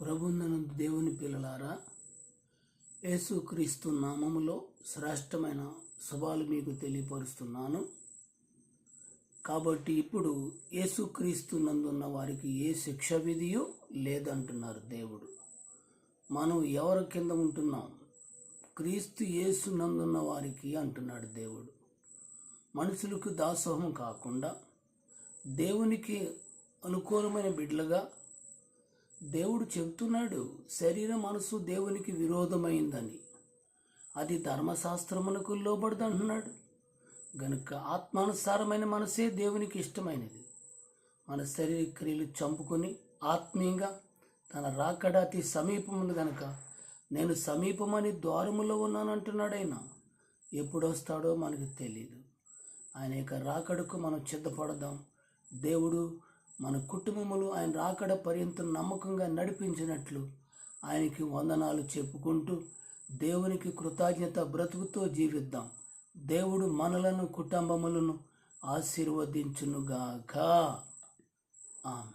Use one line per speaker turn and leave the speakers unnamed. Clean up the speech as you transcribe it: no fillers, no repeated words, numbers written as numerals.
ప్రభునందు దేవుని పిల్లలారా, యేసుక్రీస్తు నామములో శ్రేష్టమైన శుభాలు మీకు తెలియపరుస్తున్నాను. కాబట్టి ఇప్పుడు యేసుక్రీస్తు నందున్న వారికి ఏ శిక్ష విధియో లేదంటున్నారు దేవుడు. మనం ఎవరి కింద ఉంటున్నాం? క్రీస్తు యేసు నందున్న వారికి అంటున్నాడు దేవుడు. మనుషులకు దాసోహం కాకుండా దేవునికి అనుకూలమైన బిడ్డలుగా దేవుడు చెబుతున్నాడు. శరీర మనసు దేవునికి విరోధమైందని, అది ధర్మశాస్త్రమునకు లోబడదు అంటున్నాడు. గనుక ఆత్మానుసారమైన మనసే దేవునికి ఇష్టమైనది. మన శరీర క్రియలు చంపుకొని ఆత్మీయంగా తన రాకడ అతి సమీపముంది గనుక నేను సమీపమని ద్వారములో ఉన్నాను అంటున్నాడు. ఆయన ఎప్పుడు వస్తాడో మనకు తెలియదు. ఆయన యొక్క రాకడకు మనం సిద్ధపడదాం. దేవుడు మన కుటుంబములు ఆయన రాకడ పర్యంతం నమ్మకంగా నడిపించినట్లు ఆయనకి వందనాలు చెప్పుకుంటూ దేవునికి కృతజ్ఞత బ్రతుకుతో జీవిద్దాం. దేవుడు మనలను కుటుంబములను ఆశీర్వదించునుగాక. ఆమెన్.